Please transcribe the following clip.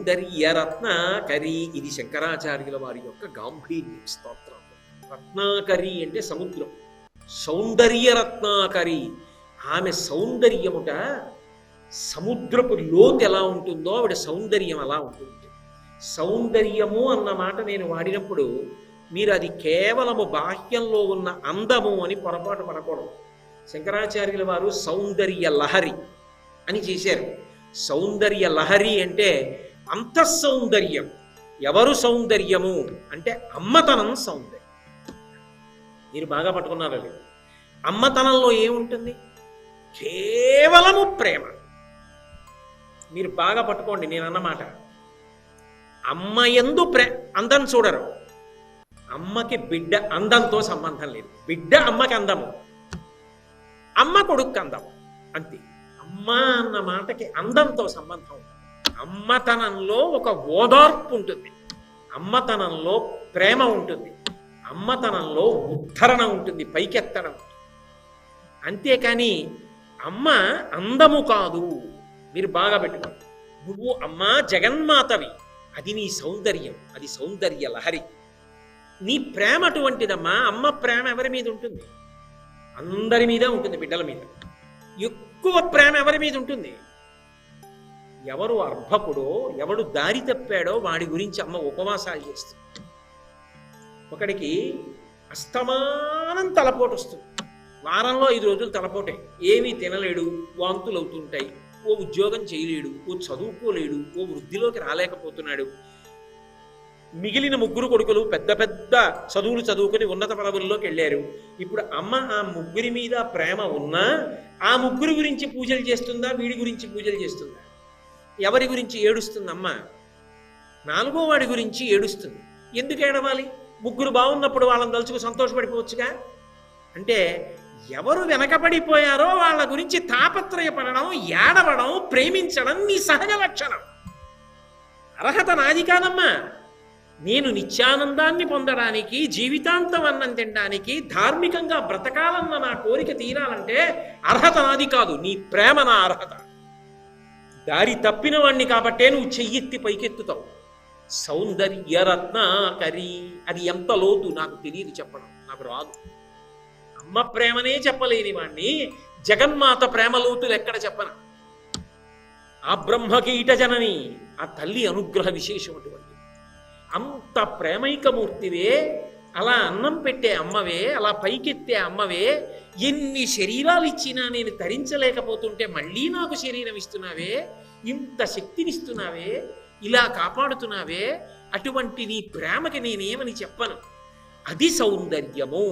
సౌందర్య రత్నాకరి. ఇది శంకరాచార్యుల వారి యొక్క గాంభీర్యం స్తోత్రం. రత్నాకరి అంటే సముద్రం, సౌందర్య రత్నాకరి. ఆమె సౌందర్యముట సముద్రపు లోతు ఎలా ఉంటుందో ఆవిడ సౌందర్యం అలా ఉంటుంది. సౌందర్యము అన్న మాట నేను వాడినప్పుడు మీరు అది కేవలము బాహ్యంలో ఉన్న అందము అని పొరపాటు పడకూడదు. శంకరాచార్యుల వారు సౌందర్య లహరి అని చేశారు. సౌందర్య లహరి అంటే అంతఃసౌందర్యం. ఎవరు సౌందర్యము అంటే అమ్మతనం సౌందర్యం. మీరు బాగా పట్టుకున్నారా లేదు? అమ్మతనంలో ఏముంటుంది? కేవలము ప్రేమ. మీరు బాగా పట్టుకోండి నేను అన్నమాట. అమ్మ యందు అందం చూడరు. అమ్మకి బిడ్డ అందంతో సంబంధం లేదు. బిడ్డ అమ్మకి అందము, అమ్మ కొడుకు అందము, అంతే. అమ్మ అన్న మాటకి అందంతో సంబంధం ఉంటుంది. అమ్మతనంలో ఒక ఓదార్పు ఉంటుంది, అమ్మతనంలో ప్రేమ ఉంటుంది, అమ్మతనంలో ఉద్ధరణ ఉంటుంది, పైకెత్తడం. అంతేకాని అమ్మ అందము కాదు. మీరు బాగా పెట్టుకోండి. నువ్వు అమ్మ జగన్మాతవి, అది నీ సౌందర్యం, అది సౌందర్య లహరి. నీ ప్రేమ అటువంటిదమ్మా. అమ్మ ప్రేమ ఎవరి మీద ఉంటుంది? అందరి మీద ఉంటుంది. బిడ్డల మీద ఎక్కువ ప్రేమ ఎవరి మీద ఉంటుంది? ఎవరు అర్భకుడో, ఎవడు దారి తప్పాడో వాడి గురించి అమ్మ ఉపవాసాలు చేస్తుంది. ఒకడికి అస్తమానం తలపోటు వస్తుంది, వారంలో 5 రోజులు తలపోటే, ఏమీ తినలేడు, వాంతులు అవుతుంటాయి, ఓ ఉద్యోగం చేయలేడు, ఓ చదువుకోలేడు, ఓ వృద్ధిలోకి రాలేకపోతున్నాడు. మిగిలిన 3 కొడుకులు పెద్ద పెద్ద చదువులు చదువుకుని ఉన్నత పదవుల్లోకి వెళ్ళారు. ఇప్పుడు అమ్మ ఆ 3 మీద ప్రేమ ఉన్నా ఆ 3 గురించి పూజలు చేస్తుందా, వీడి గురించి పూజలు చేస్తుందా? ఎవరి గురించి ఏడుస్తుంది అమ్మ? 4వ వాడి గురించి ఏడుస్తుంది. ఎందుకు ఏడవాలి? 3 బాగున్నప్పుడు వాళ్ళని తలుచుకు సంతోషపడిపోవచ్చుగా. అంటే ఎవరు వెనకబడిపోయారో వాళ్ళ గురించి తాపత్రయపడడం, ఏడవడం, ప్రేమించడం నీ సహజ లక్షణం. అర్హత నాది కాదమ్మా. నేను నిత్యానందాన్ని పొందడానికి, జీవితాంతం అన్నం తినడానికి, ధార్మికంగా బ్రతకాలన్న నా కోరిక తీరాలంటే అర్హత నాది కాదు, నీ ప్రేమ నా అర్హత. దారి తప్పిన వాణ్ణి కాబట్టే నువ్వు చెయ్యెత్తి పైకెత్తుతావు. సౌందర్య రత్నాకరి. అది ఎంత లోతు నాకు తెలియదు చెప్పడం, నాకు రాదు. అమ్మ ప్రేమనే చెప్పలేని వాణ్ణి జగన్మాత ప్రేమ లోతులు ఎక్కడ చెప్పను? ఆ బ్రహ్మకీట జనని, ఆ తల్లి అనుగ్రహ విశేషం అటువంటి. అంత ప్రేమైకమూర్తివే, అలా అన్నం పెట్టే అమ్మవే, అలా పైకెత్తే అమ్మవే, ఎన్ని శరీరాలు ఇచ్చినా నేను తరించలేకపోతుంటే మళ్ళీ నాకు శరీరం ఇస్తున్నావే, ఇంత శక్తినిస్తున్నావే, ఇలా కాపాడుతున్నావే, అటువంటి నీ ప్రేమకి నేనేమని చెప్పను? అది సౌందర్యము.